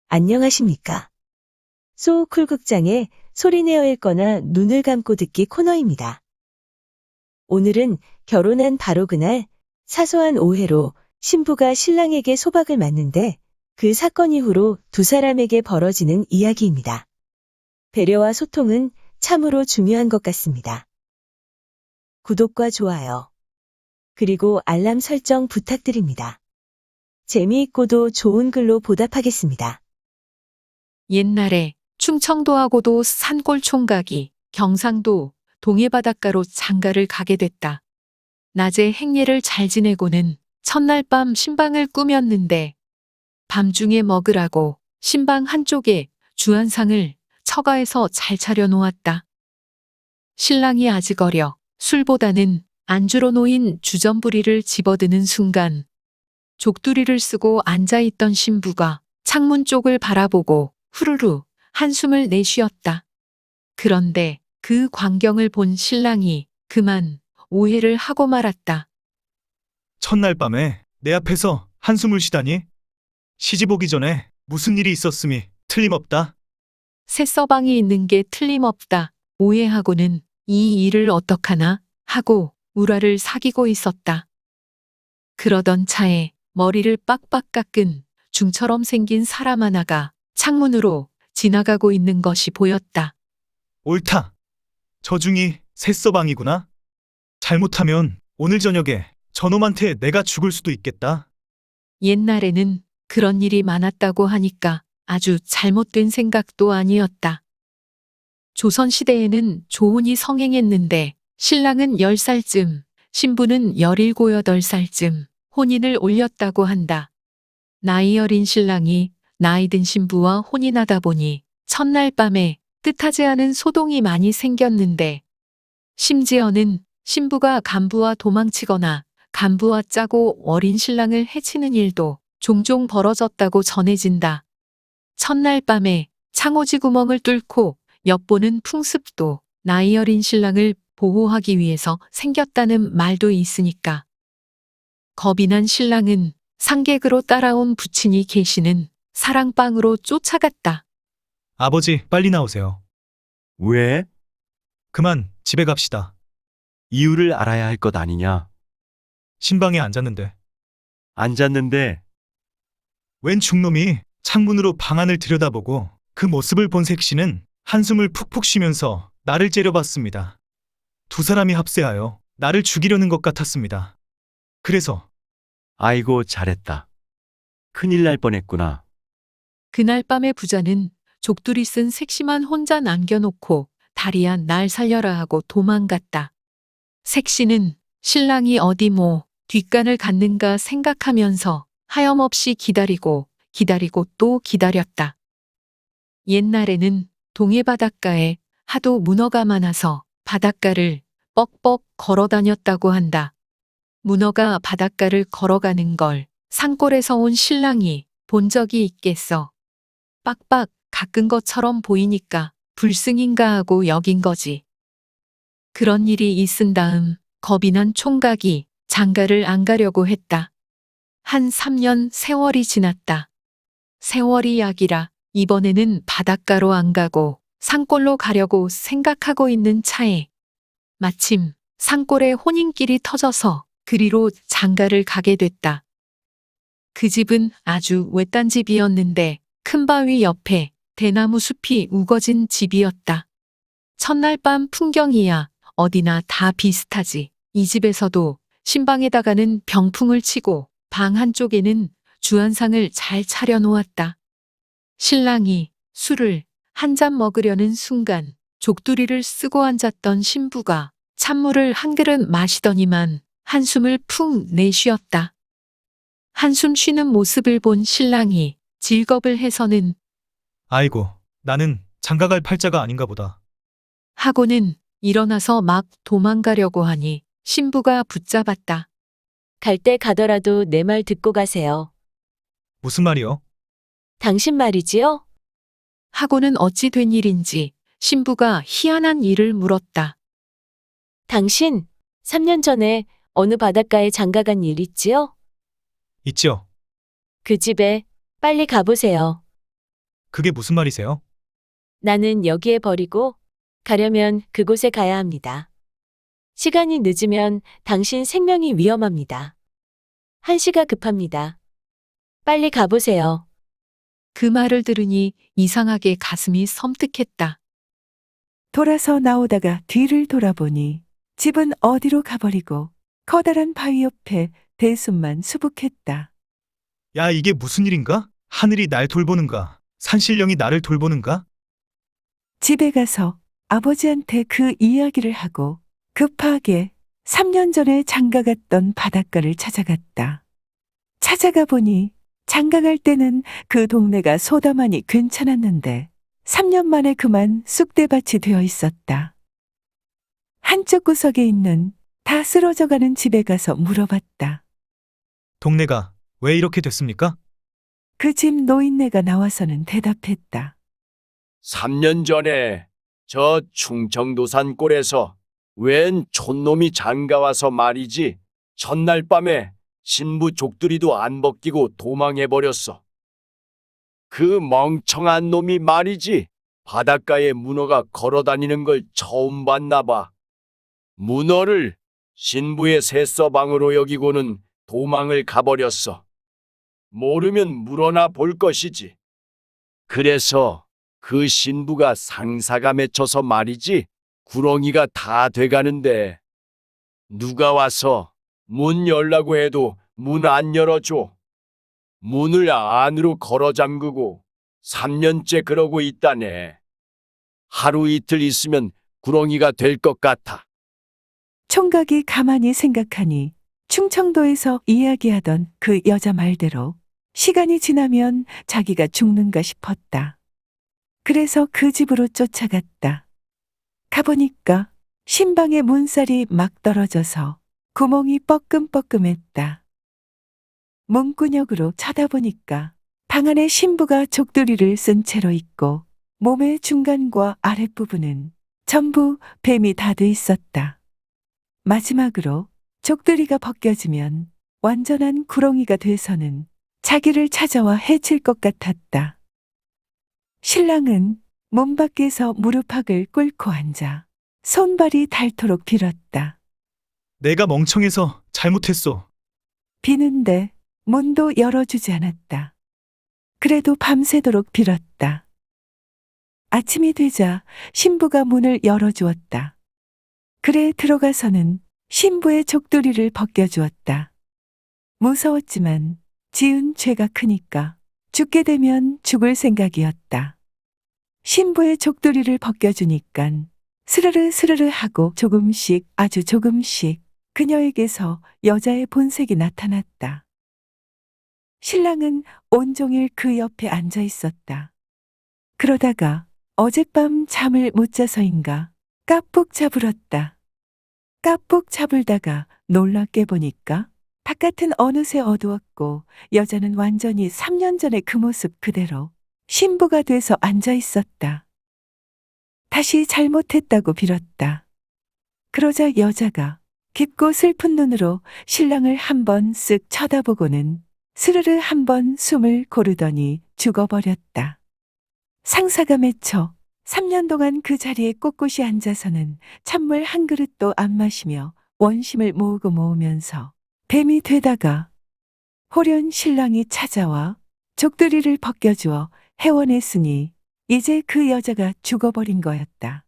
안녕하십니까. 소쿨극장의 소리내어 읽거나 눈을 감고 듣기 코너입니다. 오늘은 결혼한 바로 그날 사소한 오해로 신부가 신랑에게 소박을 맞는데 그 사건 이후로 두 사람에게 벌어지는 이야기입니다. 배려와 소통은 참으로 중요한 것 같습니다. 구독과 좋아요, 그리고 알람 설정 부탁드립니다. 재미있고도 좋은 글로 보답하겠습니다. 옛날에 충청도하고도 산골 총각이 경상도 동해바닷가로 장가를 가게 됐다. 낮에 행례를 잘 지내고는 첫날 밤 신방을 꾸몄는데 밤중에 먹으라고 신방 한쪽에 주안상을 처가에서 잘 차려놓았다. 신랑이 아직 어려 술보다는 안주로 놓인 주전부리를 집어드는 순간 족두리를 쓰고 앉아있던 신부가 창문 쪽을 바라보고 후루루 한숨을 내쉬었다. 그런데 그 광경을 본 신랑이 그만 오해를 하고 말았다. 첫날 밤에 내 앞에서 한숨을 쉬다니? 시집 오기 전에 무슨 일이 있었음이 틀림없다. 새서방이 있는 게 틀림없다. 오해하고는 이 일을 어떡하나 하고 우라를 사귀고 있었다. 그러던 차에 머리를 빡빡 깎은 중처럼 생긴 사람 하나가 창문으로 지나가고 있는 것이 보였다. 옳다. 저 중이 새서방이구나. 잘못하면 오늘 저녁에 저놈한테 내가 죽을 수도 있겠다. 옛날에는 그런 일이 많았다고 하니까 아주 잘못된 생각도 아니었다. 조선시대에는 조혼이 성행했는데 신랑은 10살쯤, 신부는 17, 8살쯤 혼인을 올렸다고 한다. 나이 어린 신랑이 나이 든 신부와 혼인하다 보니 첫날 밤에 뜻하지 않은 소동이 많이 생겼는데 심지어는 신부가 간부와 도망치거나 간부와 짜고 어린 신랑을 해치는 일도 종종 벌어졌다고 전해진다. 첫날 밤에 창호지 구멍을 뚫고 엿보는 풍습도 나이 어린 신랑을 보호하기 위해서 생겼다는 말도 있으니까. 겁이 난 신랑은 상객으로 따라온 부친이 계시는 사랑방으로 쫓아갔다. 아버지, 빨리 나오세요. 왜? 그만 집에 갑시다. 이유를 알아야 할 것 아니냐? 신방에 앉았는데 앉았는데 웬 중놈이 창문으로 방 안을 들여다보고 그 모습을 본 색시는 한숨을 푹푹 쉬면서 나를 째려봤습니다. 두 사람이 합세하여 나를 죽이려는 것 같았습니다. 그래서 아이고 잘했다. 큰일 날 뻔했구나. 그날 밤에 부자는 족두리 쓴 색시만 혼자 남겨놓고 다리야 날 살려라 하고 도망갔다. 색시는 신랑이 어디 뭐 뒷간을 갖는가 생각하면서 하염없이 기다리고 또 기다렸다. 옛날에는 동해 바닷가에 하도 문어가 많아서 바닷가를 뻑뻑 걸어 다녔다고 한다. 문어가 바닷가를 걸어가는 걸 산골에서 온 신랑이 본 적이 있겠어. 빡빡 가끈 것처럼 보이니까 불승인가 하고 여긴 거지. 그런 일이 있은 다음 겁이 난 총각이 장가를 안 가려고 했다. 한 3년 세월이 지났다. 세월이 약이라 이번에는 바닷가로 안 가고 산골로 가려고 생각하고 있는 차에 마침 산골에 혼인길이 터져서 그리로 장가를 가게 됐다. 그 집은 아주 외딴 집이었는데 큰 바위 옆에 대나무 숲이 우거진 집이었다. 첫날 밤 풍경이야 어디나 다 비슷하지. 이 집에서도 신방에다가는 병풍을 치고 방 한쪽에는 주안상을 잘 차려놓았다. 신랑이 술을 한 잔 먹으려는 순간 족두리를 쓰고 앉았던 신부가 찬물을 한 그릇 마시더니만 한숨을 푹 내쉬었다. 한숨 쉬는 모습을 본 신랑이 질겁을 해서는 아이고, 나는 장가갈 팔자가 아닌가 보다. 하고는 일어나서 막 도망가려고 하니 신부가 붙잡았다. 갈 때 가더라도 내 말 듣고 가세요. 무슨 말이요? 당신 말이지요? 하고는 어찌 된 일인지 신부가 희한한 일을 물었다. 당신 3년 전에 어느 바닷가에 장가간 일 있지요? 있지요. 그 집에 빨리 가보세요. 그게 무슨 말이세요? 나는 여기에 버리고 가려면 그곳에 가야 합니다. 시간이 늦으면 당신 생명이 위험합니다. 한시가 급합니다. 빨리 가보세요. 그 말을 들으니 이상하게 가슴이 섬뜩했다. 돌아서 나오다가 뒤를 돌아보니 집은 어디로 가버리고 커다란 바위 옆에 대숲만 수북했다. 야, 이게 무슨 일인가? 하늘이 날 돌보는가? 산신령이 나를 돌보는가? 집에 가서 아버지한테 그 이야기를 하고 급하게 3년 전에 장가갔던 바닷가를 찾아갔다. 찾아가 보니 장가갈 때는 그 동네가 소담하니 괜찮았는데 3년 만에 그만 쑥대밭이 되어 있었다. 한쪽 구석에 있는 다 쓰러져가는 집에 가서 물어봤다. 동네가 왜 이렇게 됐습니까? 그 집 노인네가 나와서는 대답했다. 3년 전에 저 충청도산 골에서 웬 촌놈이 장가와서 말이지. 전날 밤에 신부 족두리도 안 벗기고 도망해버렸어. 그 멍청한 놈이 말이지. 바닷가에 문어가 걸어다니는 걸 처음 봤나 봐. 문어를 신부의 새서방으로 여기고는 도망을 가버렸어. 모르면 물어나 볼 것이지. 그래서 그 신부가 상사가 맺혀서 말이지. 구렁이가 다 돼가는데 누가 와서 문 열라고 해도 문 안 열어줘. 문을 안으로 걸어 잠그고 3년째 그러고 있다네. 하루 이틀 있으면 구렁이가 될 것 같아. 총각이 가만히 생각하니 충청도에서 이야기하던 그 여자 말대로 시간이 지나면 자기가 죽는가 싶었다. 그래서 그 집으로 쫓아갔다. 가보니까 신방의 문살이 막 떨어져서 구멍이 뻐끔뻐끔했다. 문구녕으로 쳐다보니까 방 안에 신부가 족두리를 쓴 채로 있고 몸의 중간과 아랫부분은 전부 뱀이 다 돼 있었다. 마지막으로 족두리가 벗겨지면 완전한 구렁이가 돼서는 자기를 찾아와 해칠 것 같았다. 신랑은 문 밖에서 무릎팍을 꿇고 앉아 손발이 닳도록 빌었다. 내가 멍청해서 잘못했소. 비는데 문도 열어주지 않았다. 그래도 밤새도록 빌었다. 아침이 되자 신부가 문을 열어주었다. 그래 들어가서는 신부의 족두리를 벗겨주었다. 무서웠지만 지은 죄가 크니까 죽게 되면 죽을 생각이었다. 신부의 족두리를 벗겨주니깐 스르르 스르르 하고 조금씩 아주 조금씩 그녀에게서 여자의 본색이 나타났다. 신랑은 온종일 그 옆에 앉아 있었다. 그러다가 어젯밤 잠을 못 자서인가 까푹 자불었다. 까푹 자불다가 놀라 깨보니까 바깥은 어느새 어두웠고 여자는 완전히 3년 전의 그 모습 그대로 신부가 돼서 앉아 있었다. 다시 잘못했다고 빌었다. 그러자 여자가 깊고 슬픈 눈으로 신랑을 한번 쓱 쳐다보고는 스르르 한번 숨을 고르더니 죽어버렸다. 상사가 맺혀 3년 동안 그 자리에 꼿꼿이 앉아서는 찬물 한 그릇도 안 마시며 원심을 모으고 모으면서 뱀이 되다가 호련 신랑이 찾아와 족두리를 벗겨주어 해원했으니 이제 그 여자가 죽어버린 거였다.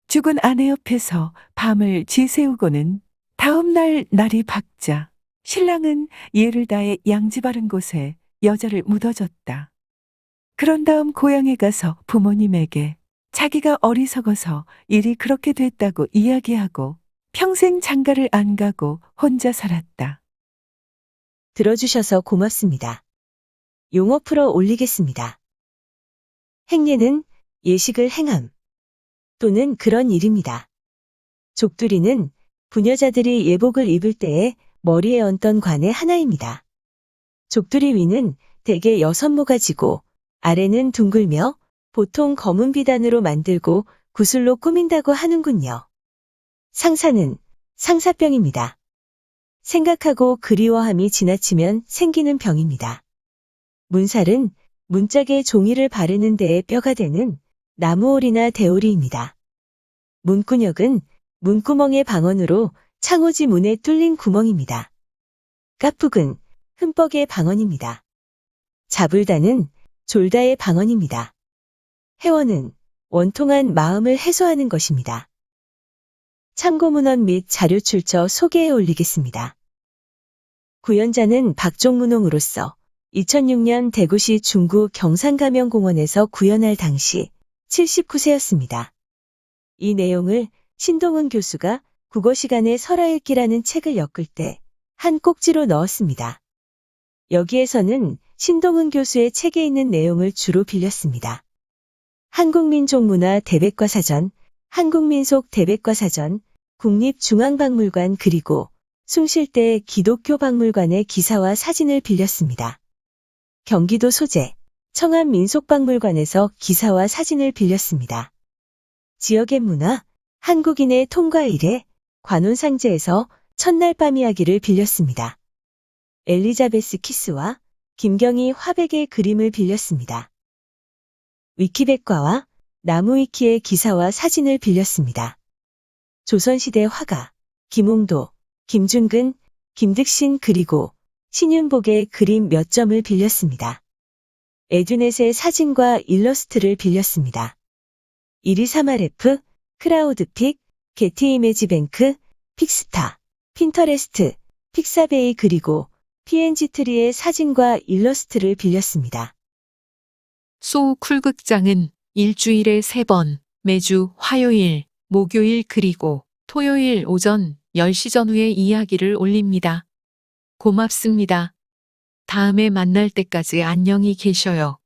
죽은 아내 옆에서 밤을 지새우고는 다음 날 날이 밝자 신랑은 예를 다해 양지 바른 곳에 여자를 묻어줬다. 그런 다음 고향에 가서 부모님에게 자기가 어리석어서 일이 그렇게 됐다고 이야기하고 평생 장가를 안 가고 혼자 살았다. 들어주셔서 고맙습니다. 용어 풀어 올리겠습니다. 행례는 예식을 행함 또는 그런 일입니다. 족두리는 부녀자들이 예복을 입을 때에 머리에 얹던 관의 하나입니다. 족두리 위는 대개 6모가지고 아래는 둥글며 보통 검은 비단으로 만들고 구슬로 꾸민다고 하는군요. 상사는 상사병입니다. 생각하고 그리워함이 지나치면 생기는 병입니다. 문살은 문짝에 종이를 바르는 데에 뼈가 되는 나무오리나 대오리입니다. 문구녕은 문구멍의 방언으로 창호지 문에 뚫린 구멍입니다. 까푹은 흠뻑의 방언입니다. 자불다는 졸다의 방언입니다. 해원은 원통한 마음을 해소하는 것입니다. 참고문헌 및 자료 출처 소개해 올리겠습니다. 구연자는 박종문홍으로서 2006년 대구시 중구 경산가명공원에서 구연할 당시 79세였습니다. 이 내용을 신동은 교수가 국어 시간에 설화읽기라는 책을 엮을 때 한 꼭지로 넣었습니다. 여기에서는 신동은 교수의 책에 있는 내용을 주로 빌렸습니다. 한국민족문화 대백과사전, 한국민속 대백과사전, 국립중앙박물관 그리고 숭실대 기독교박물관의 기사와 사진을 빌렸습니다. 경기도 소재, 청암민속박물관에서 기사와 사진을 빌렸습니다. 지역의 문화, 한국인의 통과 이래 관혼상제에서 첫날 밤 이야기를 빌렸습니다. 엘리자베스 키스와 김경희 화백의 그림을 빌렸습니다. 위키백과와 나무위키의 기사와 사진을 빌렸습니다. 조선시대 화가, 김홍도, 김준근, 김득신 그리고 신윤복의 그림 몇 점을 빌렸습니다. 에듀넷의 사진과 일러스트를 빌렸습니다. 1238F, 크라우드픽, 게티 이미지뱅크, 픽스타, 핀터레스트, 픽사베이 그리고 PNG트리의 사진과 일러스트를 빌렸습니다. 소우 쿨극장은 일주일에 3번, 매주 화요일, 목요일 그리고 토요일 오전 10시 전후에 이야기를 올립니다. 고맙습니다. 다음에 만날 때까지 안녕히 계셔요.